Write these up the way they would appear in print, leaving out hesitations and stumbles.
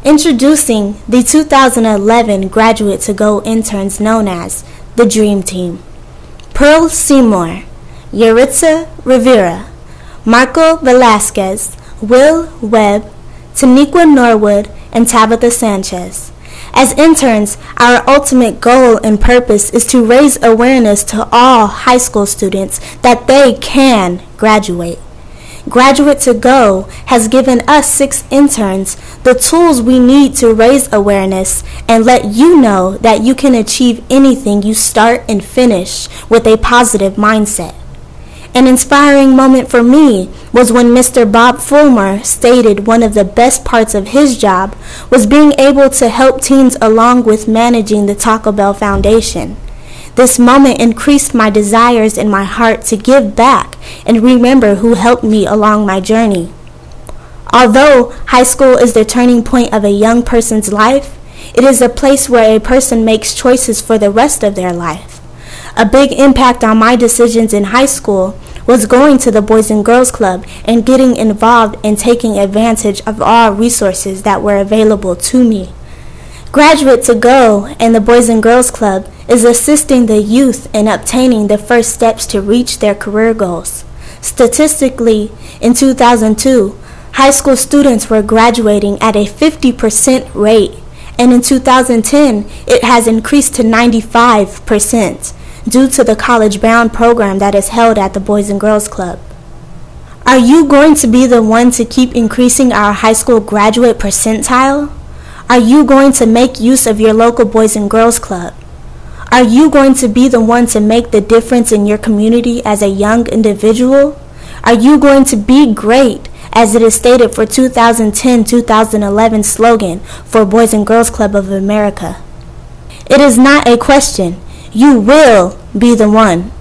Introducing the 2011 Graduate to Go interns known as the Dream Team. Pearl Seymour, Yaritza Rivera, Marco Velasquez, Will Webb, Taniqua Norwood, and Tabitha Sanchez. As interns, our ultimate goal and purpose is to raise awareness to all high school students that they can graduate. Graduate to Go has given us 6 interns the tools we need to raise awareness and let you know that you can achieve anything you start and finish with a positive mindset. An inspiring moment for me was when Mr. Bob Fulmer stated one of the best parts of his job was being able to help teens along with managing the Taco Bell Foundation. This moment increased my desires in my heart to give back and remember who helped me along my journey. Although high school is the turning point of a young person's life, it is a place where a person makes choices for the rest of their life. A big impact on my decisions in high school was going to the Boys and Girls Club and getting involved and taking advantage of all resources that were available to me. Graduate to Go and the Boys and Girls Club is assisting the youth in obtaining the first steps to reach their career goals. Statistically, in 2002, high school students were graduating at a 50% rate, and in 2010, it has increased to 95% due to the College Bound program that is held at the Boys and Girls Club. Are you going to be the one to keep increasing our high school graduate percentile? Are you going to make use of your local Boys and Girls Club? Are you going to be the one to make the difference in your community as a young individual? Are you going to be great, as it is stated for 2010-2011 slogan for Boys and Girls Club of America? It is not a question. You will be the one.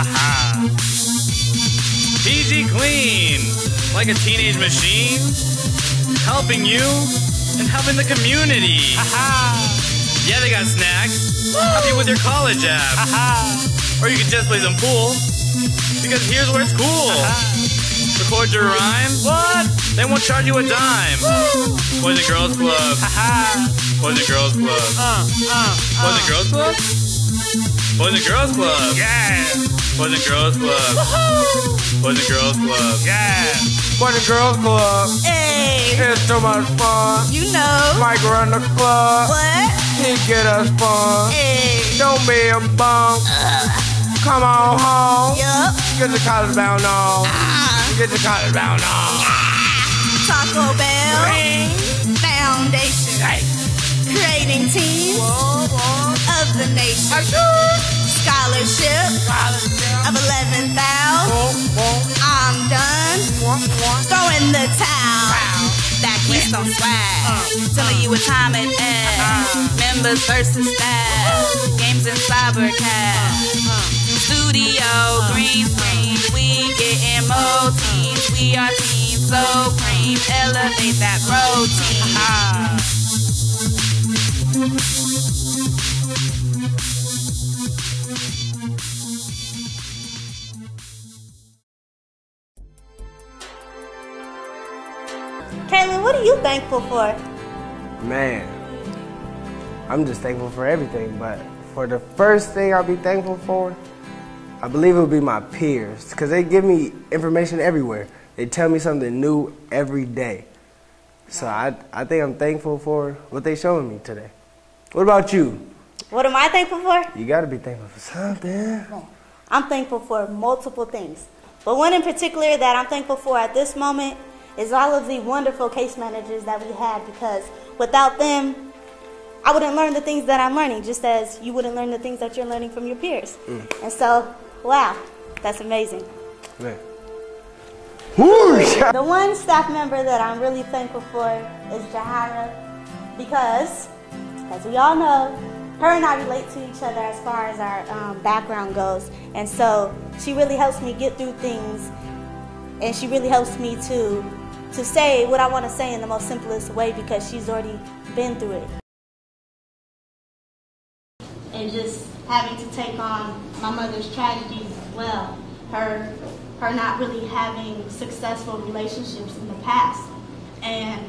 Aha. PG Clean, like a teenage machine, helping you and helping the community. Aha. Yeah, they got snacks. Help you with your college app. Aha. Or you can just play some pool, because here's where it's cool. Record your rhyme. What? They won't charge you a dime. Woo. Boys and Girls Club. Boys and Girls Club. Boys and Girls Club. Boys and Girls Club. Yeah. Boys and Girls Club. Woohoo. Boys and Girls Club. Yeah. Boys and Girls Club. Hey. It's so much fun. You know. Mike run the club. What? He get us fun. Hey. Don't be a bum. Come on home. Yup. Get the college bound on. Get the college bound on. Taco Bell. Foundation. Hey. Creating teams of the nation. Scholarship of 11,000. I'm done. Throw in the towel. That Keystone swag. Telling you what time it is. Members versus staff. Games in cybercast. Studio, green screen. We getting more teams. We are Team Supreme. Elevate that protein. Kaylin, what are you thankful for? Man, I'm just thankful for everything, but for the first thing I'll be thankful for, I believe it would be my peers, because they give me information everywhere. They tell me something new every day. So I think I'm thankful for what they showing me today. What about you? What am I thankful for? You gotta be thankful for something. I'm thankful for multiple things. But one in particular that I'm thankful for at this moment is all of the wonderful case managers that we had, because without them, I wouldn't learn the things that I'm learning, just as you wouldn't learn the things that you're learning from your peers. And so, wow, that's amazing. Man. The one staff member that I'm really thankful for is Jahara, because, as we all know, her and I relate to each other as far as our background goes. And so she really helps me get through things, and she really helps me to say what I want to say in the most simplest way, because she's already been through it. and just having to take on my mother's tragedies as well. Her not really having successful relationships in the past, and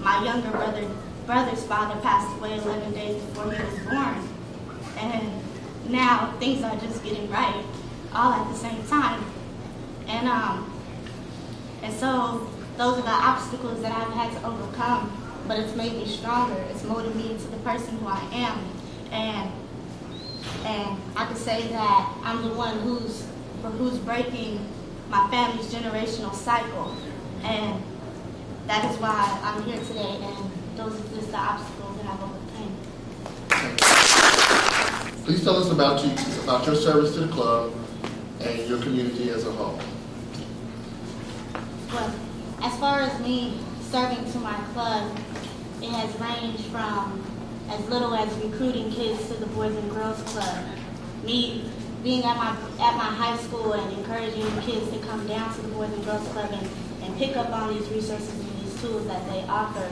my younger brother's father passed away 11 days before he was born, and now things are just getting right all at the same time, and so those are the obstacles that I've had to overcome, but it's made me stronger. It's molded me into the person who I am, and I could say that I'm the one who's breaking my family's generational cycle, and that is why I'm here today, and those are just the obstacles that I've overcome. Please tell us about your service to the club and your community as a whole. Well, as far as me serving to my club, it has ranged from as little as recruiting kids to the Boys and Girls Club, me being at my high school and encouraging kids to come down to the Boys and Girls Club and pick up on these resources and these tools that they offer.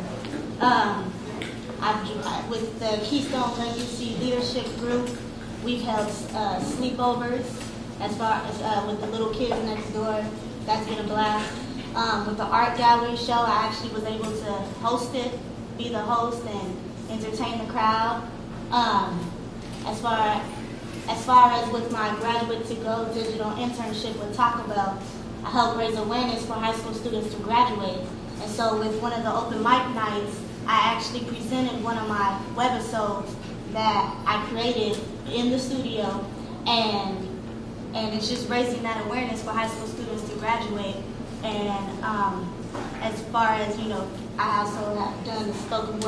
With the Keystone Lane UC Leadership Group, we've held sleepovers as far as with the little kids next door. That's been a blast. With the art gallery show, I actually was able to host it, be the host, and entertain the crowd. As far as with my Graduate to Go digital internship with Taco Bell, I helped raise awareness for high school students to graduate. And so with one of the open mic nights, I actually presented one of my webisodes that I created in the studio, and it's just raising that awareness for high school students to graduate. And as far as, I also have done the spoken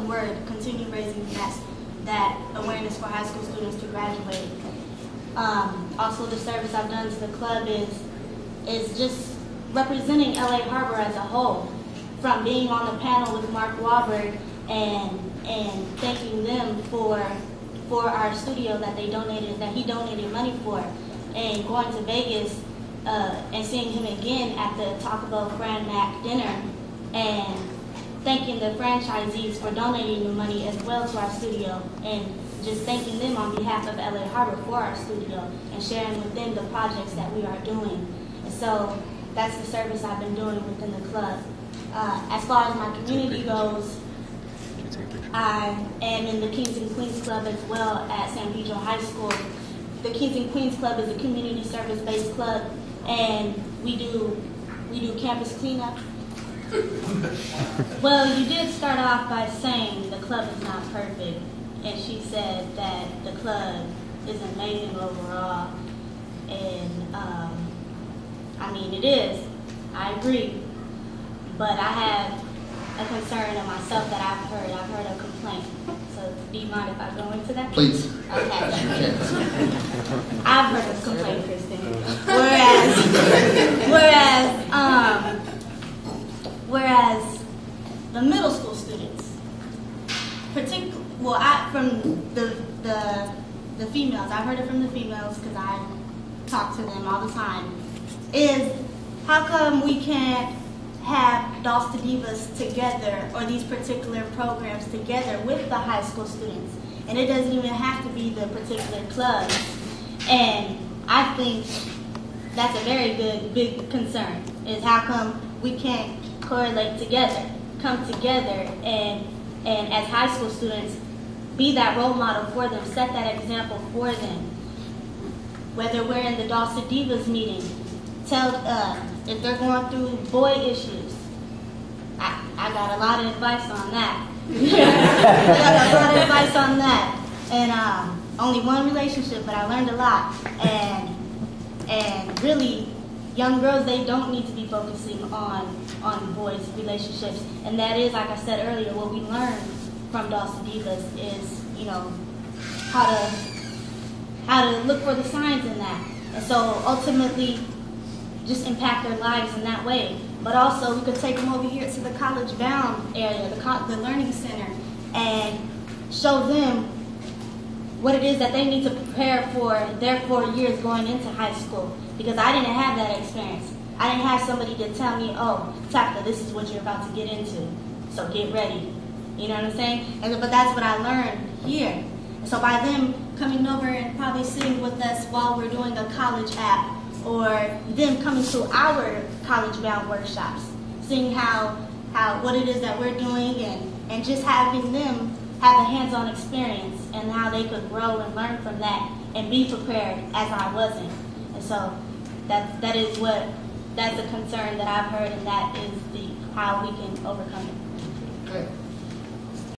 word, continue raising that awareness for high school students to graduate. Also, the service I've done to the club is just representing LA Harbor as a whole, from being on the panel with Mark Wahlberg and thanking them for our studio that he donated money for, and going to Vegas and seeing him again at the Taco Bell Grand Mac dinner, and thanking the franchisees for donating the money as well to our studio, and just thanking them on behalf of LA Harbor for our studio, and sharing with them the projects that we are doing. And so that's the service I've been doing within the club. As far as my community goes, I am in the Kings and Queens Club as well at San Pedro High School. The Kings and Queens Club is a community service-based club, and we do campus cleanup. Well, you did start off by saying the club is not perfect, and she said that the club is amazing overall, and it is. I agree, but I have a concern of myself that I've heard a complaint. So do you mind if I go into that? Please. Okay. You can. I've heard a complaint, Kristen. Whereas the middle school students, from the females, I've heard it from the females because I talk to them all the time, is how come we can't have Dolls to Divas together, or these particular programs together with the high school students? And it doesn't even have to be the particular club. And I think that's a very big concern, is how come we can't correlate together, come together, and as high school students, be that role model for them, set that example for them. Whether we're in the Dolls to Divas meeting, tell if they're going through boy issues. I got a lot of advice on that. And only one relationship, but I learned a lot. And really, young girls, they don't need to be focusing on boys' relationships. And that is, like I said earlier, what we learn from Dolls to Divas is, how to look for the signs in that. And so ultimately, just impact their lives in that way. But also, we could take them over here to the College Bound area, the Learning Center, and show them what it is that they need to prepare for their 4 years going into high school. Because I didn't have that experience. I didn't have somebody to tell me, oh, Tabitha, this is what you're about to get into, so get ready. You know what I'm saying? But that's what I learned here. So by them coming over and probably sitting with us while we're doing a college app, or them coming to our college-bound workshops, seeing what it is that we're doing, and just having them have a hands-on experience and how they could grow and learn from that and be prepared as I wasn't. And so that's a concern that I've heard, and that is how we can overcome it. Okay.